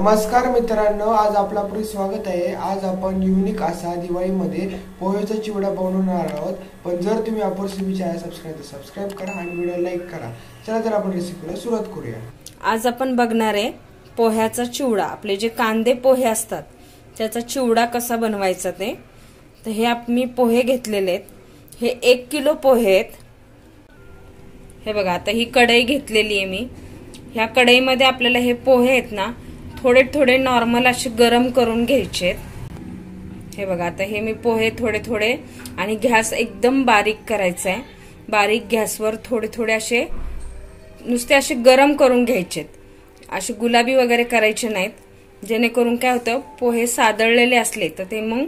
नमस्कार मित्रांनो, आज आपला पुढे स्वागत आहे। आज आपण युनिक असा दिवाळीमध्ये पोह्याचा चिवडा बनवणार आहोत। पण जर तुम्ही आपल्या चॅनल सबस्क्राइब करा आणि व्हिडिओ लाईक करा। चला तर आपण रेसिपीला सुरुवात करूया। आज आपण बघणार आहे पोह्याचा चिवडा। आपले जे कांदे पोहे असतात त्याचा चिवडा कसा बनवायचा ते। तर हे मी पोहे घेतलेले आहेत। हे 1 किलो पोहे आहेत। हे बघा, आता ही कढई घेतलेली आहे मी। ह्या कढईमध्ये आपल्याला हे पोहे आहेत ना थोडे थोडे नॉर्मल असे गरम करून घ्यायचे। हे बघा, आता हे मी पोहे थोडे थोडे आणि गॅस एकदम बारीक करायचा आहे। बारीक गॅसवर थोडे थोडे असे नुसते असे गरम करून घ्यायचे। असे गुलाबी वगैरे करायचे नाहीत, जेणेकरून काय होतं पोहे सादळलेले असले तर ते मग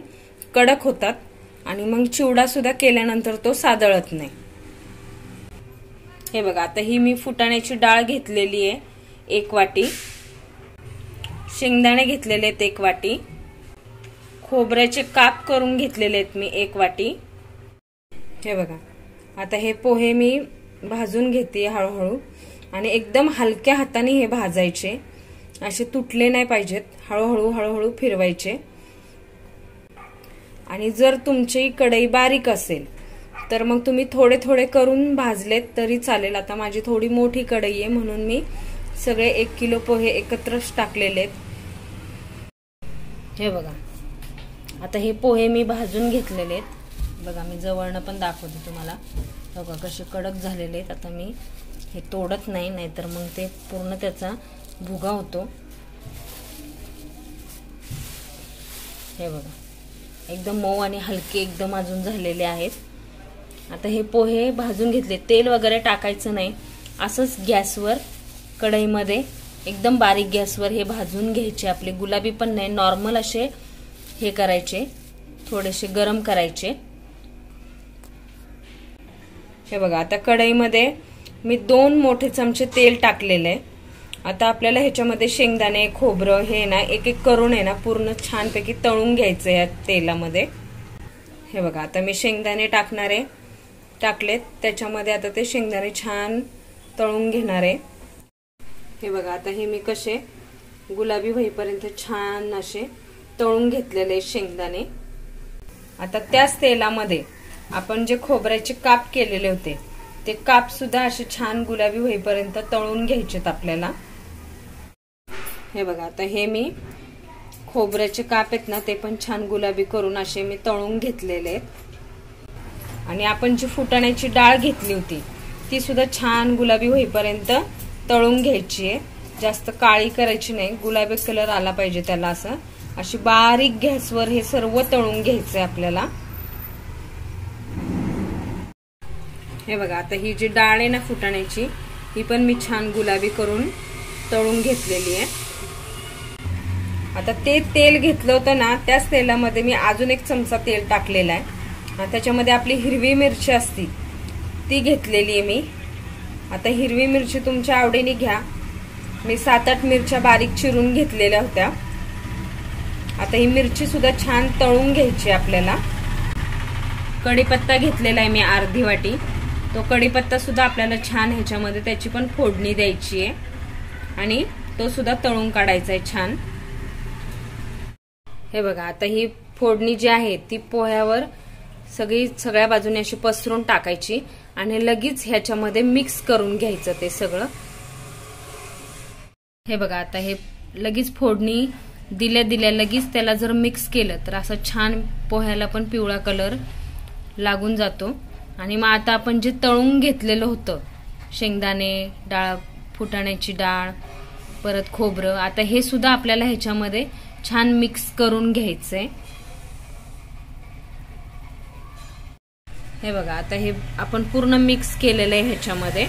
कडक होतात आणि मग चिवडा सुद्धा केल्यानंतर तो सादळत नाही। हे बघा, आता ही मी फुटाण्याची डाळ घेतलेली आहे 1 वाटी, शेंगदाणे घेतलेले आहेत 1 वाटी, खोबऱ्याचे काप करून घेतलेले आहेत मी 1 वाटी। हे बघा, आता हे पोहे मी भाजून घेते हळूहळू आणि एकदम हलक्या हाताने हे भाजायचे, असे तुटले नाही पाहिजेत। हळूहळू हळूहळू फिरवायचे। आणि जर तुमची कढई बारीक असेल तर मग तुम्ही थोडे थोडे करून भाजलेत तरी चालेल। आता माझी थोडी मोठी कढई आहे म्हणून मी सगळे 1 किलो पोहे एकत्रच टाकलेले आहेत। हे बघा, आता हे पोहे मी भाजून घेतलेले आहेत। बघा, मी जवळनं पण दाखवते तुम्हाला। बघा कसे कडक झालेले आहेत। आता मी हे तोडत नाही, नाहीतर मग ते पूर्ण त्याचा भुगा होतो। हे बघा, एकदम मऊ आणि हलके एकदम अजून झालेले आहेत। आता हे पोहे भाजून घेतले, तेल वगैरे टाकायचं नाही, असंच गॅसवर कढईमध्ये एकदम बारीक गॅसवर हे भाजून घ्यायचे। आपले गुलाबी पण नाही, नॉर्मल असे हे करायचे, थोडेसे गरम करायचे। हे बघा, आता कढईमध्ये मी 2 मोठे चमचे तेल टाकलेले आहे। आता आपल्याला ह्याच्यामध्ये शेंगदाणे खोबरं हे ना एक एक करून आहे ना पूर्ण छानपैकी तळून घ्यायचं या तेलामध्ये। हे बघा, आता मी शेंगदाणे टाकलेत त्याच्यामध्ये। आता ते शेंगदाणे छान तळून घेणार आहे। हे बघा, आता हे मी कसे गुलाबी होईपर्यंत छान असे तळून घेतलेले शेंगदाणे। आता त्याच तेलामध्ये आपण जे खोबऱ्याचे काप केलेले होते ते काप सुद्धा असे छान गुलाबी होईपर्यंत तळून घ्यायचेत आपल्याला। हे बघा, आता हे मी खोबऱ्याचे काप आहेत ना ते पण छान गुलाबी करून असे मी तळून घेतलेले आहेत। आणि आपण जी फुटाण्याची डाळ घेतली होती ती सुद्धा छान गुलाबी होईपर्यंत तळून घ्यायची आहे। जास्त काळी करायची नाही, गुलाबी कलर आला पाहिजे त्याला। असं अशी बारीक गॅसवर हे सर्व तळून घ्यायचंय आपल्याला। हे बघा, आता ही जी डाळ आहे ना फुटाण्याची ही पण मी छान गुलाबी करून तळून घेतलेली आहे। आता ते तेल घेतलं होतं ना त्याच तेलामध्ये मी अजून 1 चमचा तेल टाकलेला आहे। त्याच्यामध्ये आपली हिरवी मिरची असती ती घेतलेली आहे मी। आता हिरवी मिरची तुमच्या आवडीने घ्या, मी 7-8 मिरच्या बारीक चिरून घेतलेल्या होत्या। आता ही मिरची सुद्धा छान तळून घ्यायची आपल्याला। कढीपत्ता घेतलेला आहे मी अर्धी वाटी, तो कढीपत्ता सुद्धा आपल्याला छान ह्याच्यामध्ये त्याची पण फोडणी द्यायची आहे आणि तो सुद्धा तळून काढायचा आहे छान। हे बघा, आता ही फोडणी जी आहे ती पोह्यावर सगळ्या बाजूने अशी पसरून टाकायची आणि लगेच ह्याच्यामध्ये मिक्स करून घ्यायचं ते सगळं। हे बघा, आता हे लगेच फोडणी दिल्या लगेच त्याला जर मिक्स केलं तर असं छान पोह्याला पण पिवळा कलर लागून जातो। आणि मग आता आपण जे तळून घेतलेलं होतं शेंगदाणे डाळ, फुटाण्याची डाळ, परत खोबरं, आता हे सुद्धा आपल्याला ह्याच्यामध्ये छान मिक्स करून घ्यायचंय। हे बघा, आता हे आपण पूर्ण मिक्स केलेलं आहे ह्याच्यामध्ये।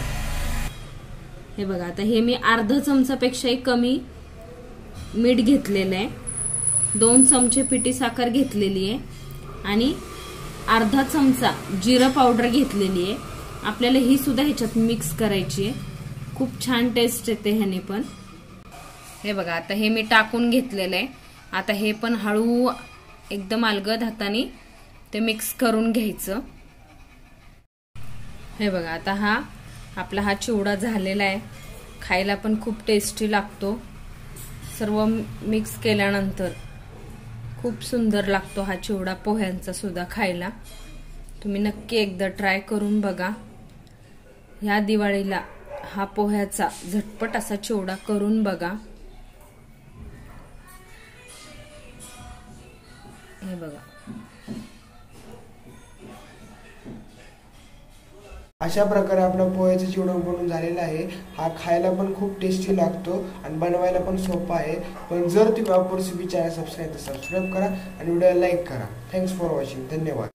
हे बघा, आता हे मी अर्धा चमचापेक्षाही कमी मीठ घेतलेलं आहे, 2 चमचे पिठी साखर घेतलेली आहे आणि अर्धा चमचा जिरं पावडर घेतलेली आहे। आपल्याला ही सुद्धा ह्याच्यात मिक्स करायची आहे, खूप छान टेस्ट येते ह्याने पण। हे बघा, आता हे मी टाकून घेतलेलं आहे। आता हे पण हळू एकदम अलगद हाताने ते मिक्स करून घ्यायचं। हे बघा, आता आपला हा चिवडा झालेला आहे, खायला पण खूप टेस्टी लागतो। सर्व मिक्स केल्यानंतर खूप सुंदर लागतो हा चिवडा पोह्यांचा सुद्धा खायला. तुम्ही नक्की एकदा ट्राय करून बघा. ह्या दिवाळीला हा पोह्याचा झटपट असा चिवडा करून बघा. हे बघा, अशा प्रकारे आपला पोह्याचा चिवडा बनवून झालेला आहे. हा खायला पण खूप टेस्टी लागतो आणि बनवायला पण सोपा आहे. पण जर तुम्ही अपूर्व रेसिपी चॅनल सबस्क्राईब करा आणि व्हिडिओला लाईक करा. Thanks for watching. धन्यवाद.